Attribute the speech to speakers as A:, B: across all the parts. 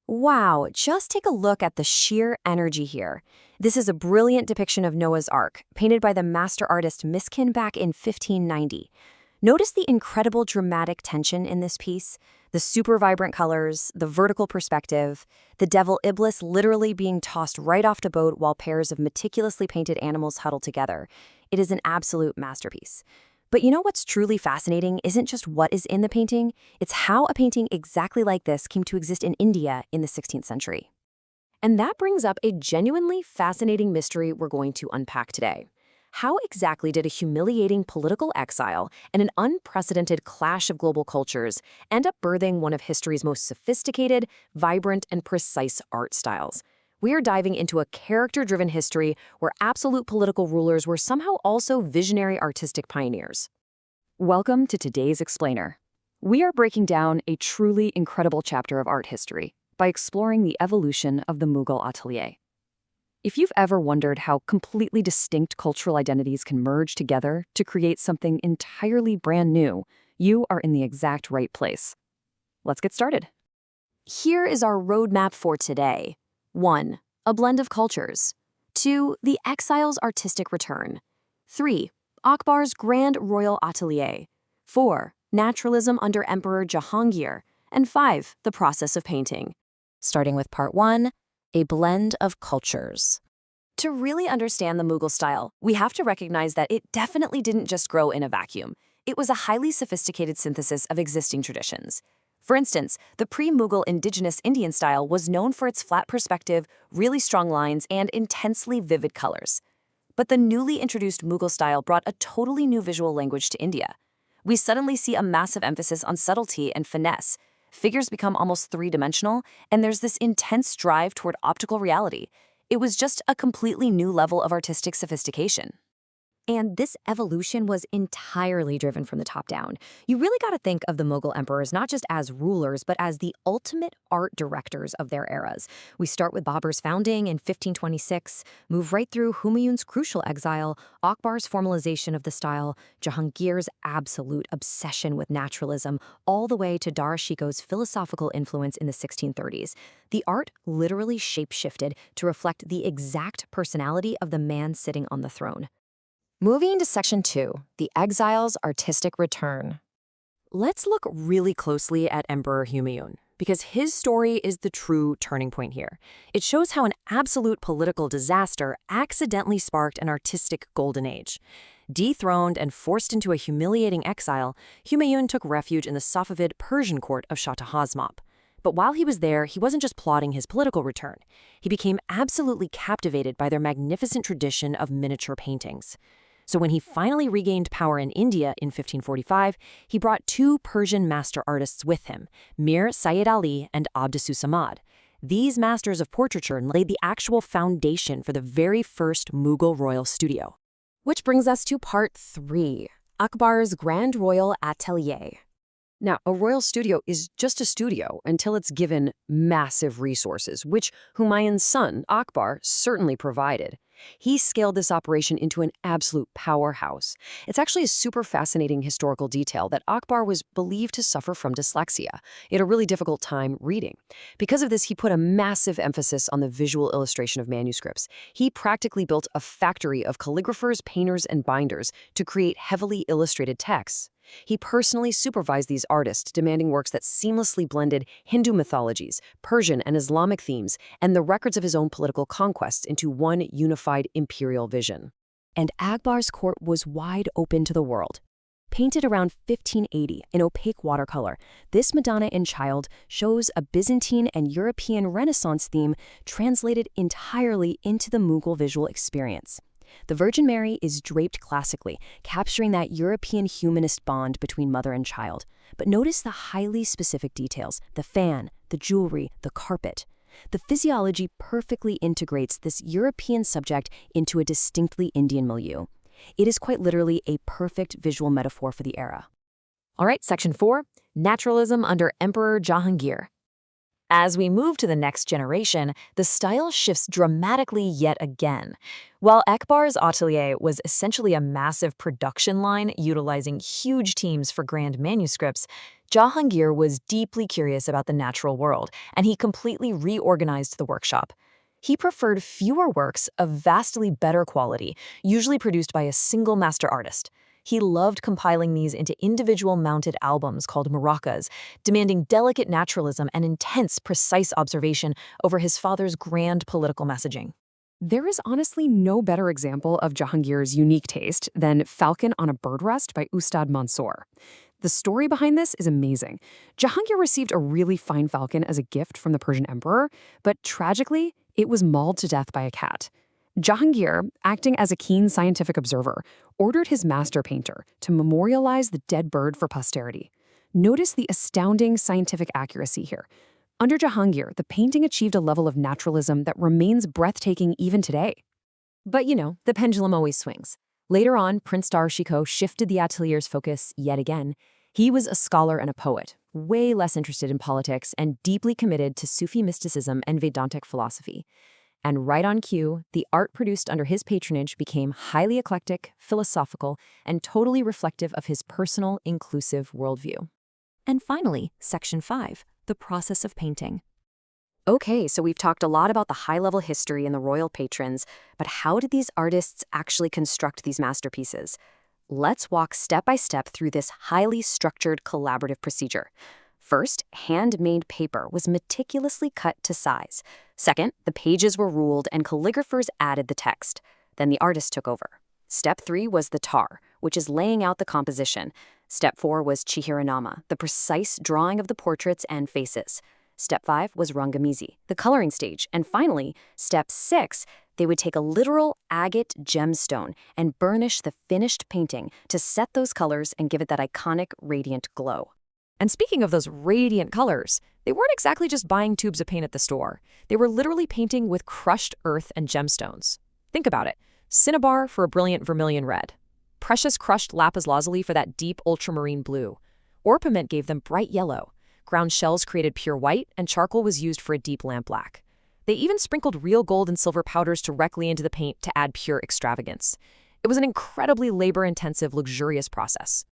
A: Wow, just take a look at the sheer energy here. This is a brilliant depiction of Noah's Ark, painted by the master artist Miskin back in 1590. Notice the incredible dramatic tension in this piece, the super vibrant colors, the vertical perspective, the devil Iblis literally being tossed right off the boat while pairs of meticulously painted animals huddle together. It is an absolute masterpiece. But you know what's truly fascinating isn't just what is in the painting, it's how a painting exactly like this came to exist in India in the 16th century. And that brings up a genuinely fascinating mystery we're going to unpack today. How exactly did a humiliating political exile and an unprecedented clash of global cultures end up birthing one of history's most sophisticated, vibrant, and precise art styles? We are diving into a character-driven history where absolute political rulers were somehow also visionary artistic pioneers. Welcome to today's Explainer. We are breaking down a truly incredible chapter of art history by exploring the evolution of the Mughal atelier. If you've ever wondered how completely distinct cultural identities can merge together to create something entirely brand new, you are in the exact right place. Let's get started. Here is our roadmap for today. 1. A blend of cultures. 2. The exile's artistic return. 3. Akbar's grand royal atelier. 4. Naturalism under Emperor Jahangir. And 5. The process of painting. Starting with part 1, a blend of cultures. To really understand the Mughal style, we have to recognize that it definitely didn't just grow in a vacuum. It was a highly sophisticated synthesis of existing traditions. For instance, the pre-Mughal indigenous Indian style was known for its flat perspective, really strong lines, and intensely vivid colors. But the newly introduced Mughal style brought a totally new visual language to India. We suddenly see a massive emphasis on subtlety and finesse. Figures become almost three-dimensional, and there's this intense drive toward optical reality. It was just a completely new level of artistic sophistication. And this evolution was entirely driven from the top down. You really got to think of the Mughal emperors not just as rulers, but as the ultimate art directors of their eras. We start with Babur's founding in 1526, move right through Humayun's crucial exile, Akbar's formalization of the style, Jahangir's absolute obsession with naturalism, all the way to Darashiko's philosophical influence in the 1630s. The art literally shape-shifted to reflect the exact personality of the man sitting on the throne. Moving into Section 2, the exile's artistic return. Let's look really closely at Emperor Humayun, because his story is the true turning point here. It shows how an absolute political disaster accidentally sparked an artistic golden age. Dethroned and forced into a humiliating exile, Humayun took refuge in the Safavid Persian court of Shah Tahmasp. But while he was there, he wasn't just plotting his political return. He became absolutely captivated by their magnificent tradition of miniature paintings. So when he finally regained power in India in 1545, he brought two Persian master artists with him, Mir Sayyid Ali and Abdessu Samad. These masters of portraiture laid the actual foundation for the very first Mughal royal studio. Which brings us to part 3, Akbar's Grand Royal Atelier. Now, a royal studio is just a studio until it's given massive resources, which Humayun's son, Akbar, certainly provided. He scaled this operation into an absolute powerhouse. It's actually a super fascinating historical detail that Akbar was believed to suffer from dyslexia. He had a really difficult time reading. Because of this, he put a massive emphasis on the visual illustration of manuscripts. He practically built a factory of calligraphers, painters, and binders to create heavily illustrated texts. He personally supervised these artists, demanding works that seamlessly blended Hindu mythologies, Persian and Islamic themes, and the records of his own political conquests into one unified imperial vision. And Akbar's court was wide open to the world. Painted around 1580 in opaque watercolor, this Madonna and Child shows a Byzantine and European Renaissance theme translated entirely into the Mughal visual experience. The Virgin Mary is draped classically, capturing that European humanist bond between mother and child. But notice the highly specific details: the fan, the jewelry, the carpet. The physiology perfectly integrates this European subject into a distinctly Indian milieu. It is quite literally a perfect visual metaphor for the era. All right, Section 4, Naturalism under Emperor Jahangir.
B: As we move to the next generation, the style shifts dramatically yet again. While Akbar's atelier was essentially a massive production line utilizing huge teams for grand manuscripts, Jahangir was deeply curious about the natural world, and he completely reorganized the workshop. He preferred fewer works of vastly better quality, usually produced by a single master artist. He loved compiling these into individual mounted albums called maracas, demanding delicate naturalism and intense, precise observation over his father's grand political messaging.
A: There is honestly no better example of Jahangir's unique taste than Falcon on a Bird Rest by Ustad Mansour. The story behind this is amazing. Jahangir received a really fine falcon as a gift from the Persian emperor, but tragically, it was mauled to death by a cat. Jahangir, acting as a keen scientific observer, ordered his master painter to memorialize the dead bird for posterity. Notice the astounding scientific accuracy here. Under Jahangir, the painting achieved a level of naturalism that remains breathtaking even today. But the pendulum always swings. Later on, Prince Darshikoh shifted the atelier's focus yet again. He was a scholar and a poet, way less interested in politics and deeply committed to Sufi mysticism and Vedantic philosophy. And right on cue, the art produced under his patronage became highly eclectic, philosophical, and totally reflective of his personal, inclusive worldview. And finally, Section 5, the process of painting. Okay, so we've talked a lot about the high-level history and the royal patrons, but how did these artists actually construct these masterpieces? Let's walk step by step through this highly structured collaborative procedure. First, handmade paper was meticulously cut to size. Second, the pages were ruled and calligraphers added the text. Then the artist took over. Step 3 was the tar, which is laying out the composition. Step 4 was chihiranama, the precise drawing of the portraits and faces. Step 5 was rangamizi, the coloring stage. And finally, Step 6, they would take a literal agate gemstone and burnish the finished painting to set those colors and give it that iconic radiant glow. And speaking of those radiant colors, they weren't exactly just buying tubes of paint at the store. They were literally painting with crushed earth and gemstones. Think about it. Cinnabar for a brilliant vermilion red. Precious crushed lapis lazuli for that deep ultramarine blue. Orpiment gave them bright yellow. Ground shells created pure white, and charcoal was used for a deep lampblack. They even sprinkled real gold and silver powders directly into the paint to add pure extravagance. It was an incredibly labor-intensive, luxurious process.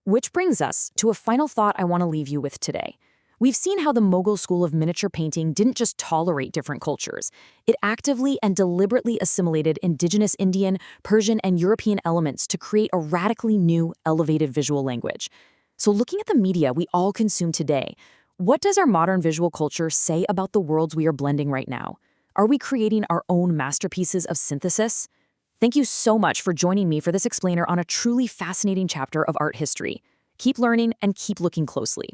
A: Which brings us to a final thought I want to leave you with today. We've seen how the Mughal school of miniature painting didn't just tolerate different cultures. It actively and deliberately assimilated indigenous Indian, Persian, and European elements to create a radically new, elevated visual language. So looking at the media we all consume today, what does our modern visual culture say about the worlds we are blending right now? Are we creating our own masterpieces of synthesis? Thank you so much for joining me for this explainer on a truly fascinating chapter of art history. Keep learning and keep looking closely.